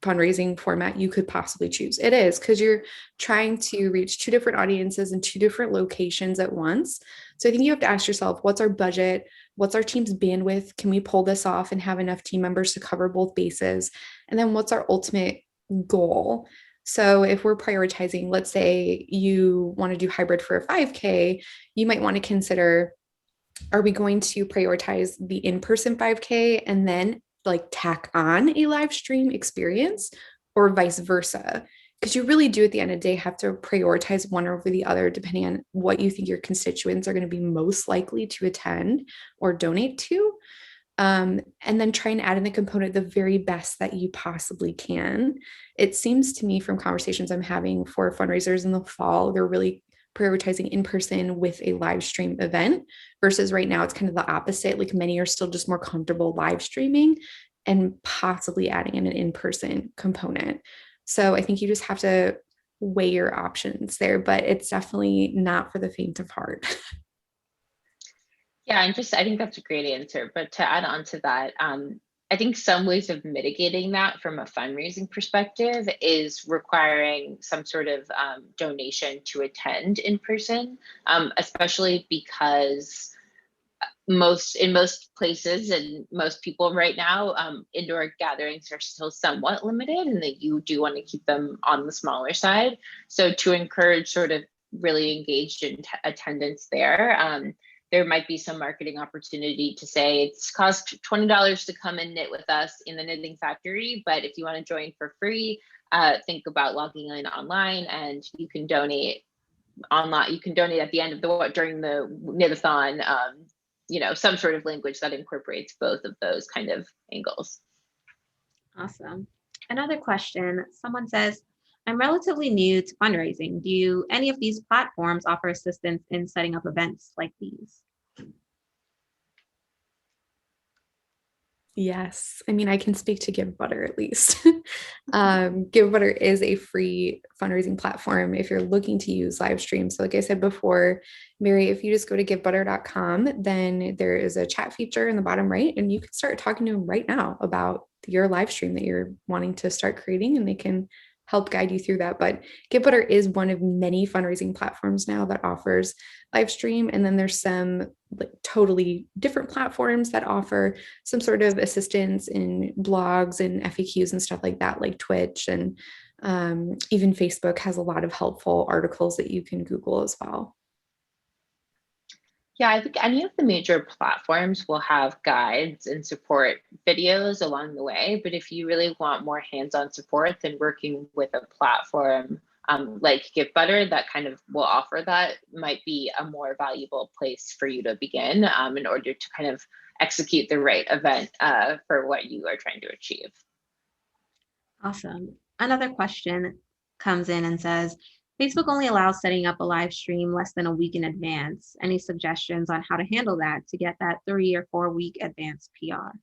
Speaker 3: fundraising format you could possibly choose. It is because you're trying to reach two different audiences in two different locations at once. So I think you have to ask yourself, what's our budget? What's our team's bandwidth? Can we pull this off and have enough team members to cover both bases? And then what's our ultimate goal? So if we're prioritizing, let's say you want to do hybrid for a 5K, you might want to consider, are we going to prioritize the in-person 5K and then like tack on a live stream experience, or vice versa? Because you really do at the end of the day have to prioritize one over the other depending on what you think your constituents are going to be most likely to attend or donate to. And then try and add in the component the very best that you possibly can. It seems to me from conversations I'm having for fundraisers in the fall, they're really prioritizing in person with a live stream event versus right now it's kind of the opposite. Like many are still just more comfortable live streaming and possibly adding in an in-person component. So I think you just have to weigh your options there, but it's definitely not for the faint of heart.
Speaker 2: Yeah, I think that's a great answer. But to add on to that, I think some ways of mitigating that from a fundraising perspective is requiring some sort of donation to attend in person, especially because in most places and most people right now, indoor gatherings are still somewhat limited, and that you do want to keep them on the smaller side. So to encourage sort of really engaged in attendance there. There might be some marketing opportunity to say it's cost $20 to come and knit with us in the knitting factory, but if you want to join for free, think about logging in online, and you can donate online. You can donate at the end of during the knit-a-thon. Some sort of language that incorporates both of those kind of angles.
Speaker 1: Awesome. Another question. Someone says, I'm relatively new to fundraising. Do any of these platforms offer assistance in setting up events like these?
Speaker 3: Yes. I mean, I can speak to Give Butter at least. Give Butter is a free fundraising platform if you're looking to use live stream. So like I said before, Mary, if you just go to givebutter.com, then there is a chat feature in the bottom right, and you can start talking to them right now about your live stream that you're wanting to start creating, and they can help guide you through that. But Give Butter is one of many fundraising platforms now that offers live stream. And then there's some like totally different platforms that offer some sort of assistance in blogs and FAQs and stuff like that, like Twitch, and even Facebook has a lot of helpful articles that you can Google as well.
Speaker 2: Yeah, I think any of the major platforms will have guides and support videos along the way. But if you really want more hands-on support, then working with a platform like Give Butter that kind of will offer that might be a more valuable place for you to begin in order to kind of execute the right event for what you are trying to achieve.
Speaker 1: Awesome. Another question comes in and says, Facebook only allows setting up a live stream less than a week in advance. Any suggestions on how to handle that to get that 3 or 4 week advance PR?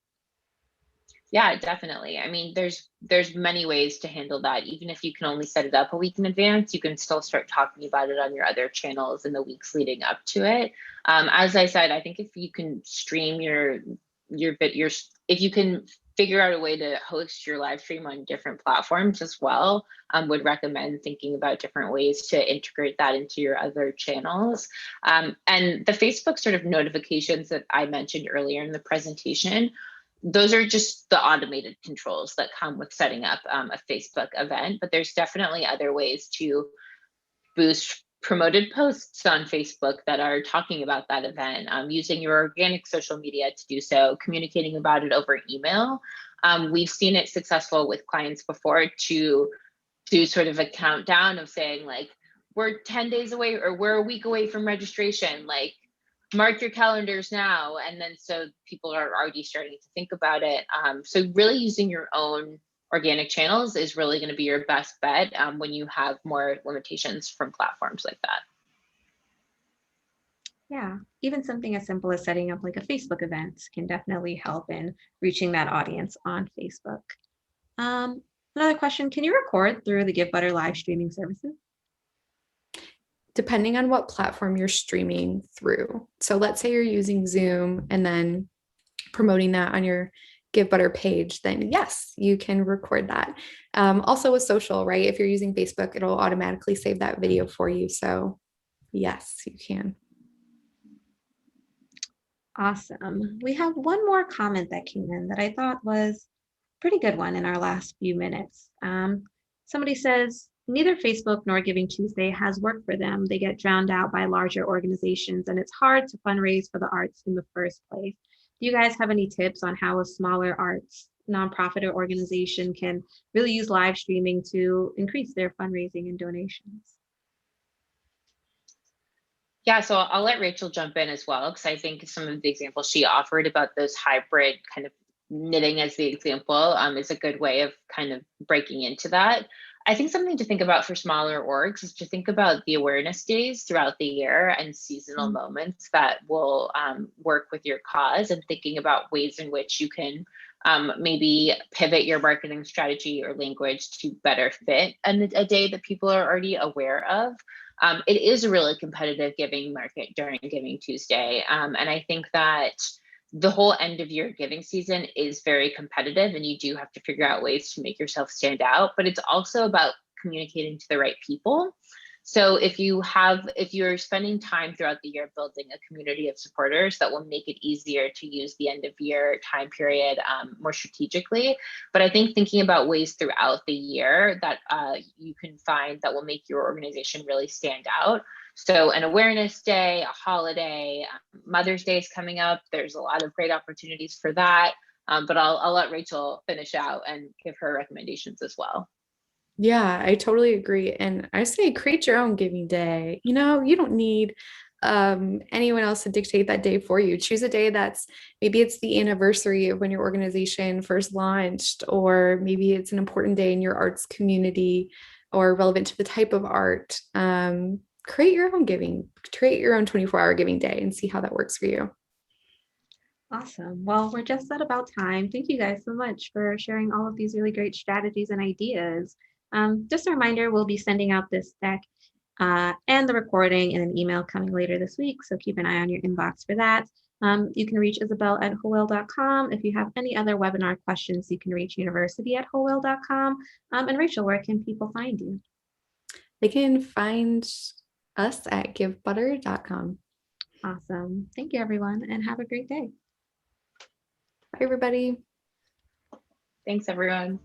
Speaker 2: Yeah, definitely. I mean, there's many ways to handle that. Even if you can only set it up a week in advance, you can still start talking about it on your other channels in the weeks leading up to it. As I said, I think if you can stream if you can figure out a way to host your live stream on different platforms as well, would recommend thinking about different ways to integrate that into your other channels. And the Facebook sort of notifications that I mentioned earlier in the presentation, those are just the automated controls that come with setting up a Facebook event, but there's definitely other ways to boost promoted posts on Facebook that are talking about that event, using your organic social media to do so, communicating about it over email. We've seen it successful with clients before to do sort of a countdown of saying like, we're 10 days away or we're a week away from registration, like mark your calendars now. And then so people are already starting to think about it. So really using your own organic channels is really going to be your best bet when you have more limitations from platforms like that.
Speaker 1: Yeah, even something as simple as setting up like a Facebook event can definitely help in reaching that audience on Facebook. Another question, can you record through the GiveButter live streaming services?
Speaker 3: Depending on what platform you're streaming through. So let's say you're using Zoom and then promoting that on your GiveButter page, then yes, you can record that. Also with social, right? If you're using Facebook, it'll automatically save that video for you. So yes, you can.
Speaker 1: Awesome. We have one more comment that came in that I thought was a pretty good one in our last few minutes. Somebody says, neither Facebook nor Giving Tuesday has worked for them. They get drowned out by larger organizations, and it's hard to fundraise for the arts in the first place. Do you guys have any tips on how a smaller arts nonprofit or organization can really use live streaming to increase their fundraising and donations?
Speaker 2: Yeah, so I'll let Rachel jump in as well, because I think some of the examples she offered about those hybrid kind of knitting as the example is a good way of kind of breaking into that. I think something to think about for smaller orgs is to think about the awareness days throughout the year and seasonal moments that will work with your cause, and thinking about ways in which you can maybe pivot your marketing strategy or language to better fit a day that people are already aware of. It is a really competitive giving market during Giving Tuesday. And I think that the whole end of year giving season is very competitive, and you do have to figure out ways to make yourself stand out, but it's also about communicating to the right people. So if you're spending time throughout the year building a community of supporters, that will make it easier to use the end of year time period more strategically. But I think thinking about ways throughout the year that you can find that will make your organization really stand out. So an awareness day, a holiday, Mother's Day is coming up. There's a lot of great opportunities for that. But I'll let Rachel finish out and give her recommendations as well.
Speaker 3: Yeah, I totally agree. And I say create your own giving day. You know, you don't need anyone else to dictate that day for you. Choose a day that's maybe it's the anniversary of when your organization first launched, or maybe it's an important day in your arts community or relevant to the type of art. Create your own giving, create your own 24-hour giving day and see how that works for you.
Speaker 1: Awesome. Well, we're just at about time. Thank you guys so much for sharing all of these really great strategies and ideas. Just a reminder, we'll be sending out this deck and the recording in an email coming later this week, so keep an eye on your inbox for that. You can reach Isabelle at wholewhale.com. If you have any other webinar questions, you can reach university at wholewhale.com. And Rachel, where can people find you?
Speaker 3: They can find us at givebutter.com.
Speaker 1: Awesome. Thank you, everyone, and have a great day.
Speaker 3: Bye, everybody.
Speaker 2: Thanks, everyone.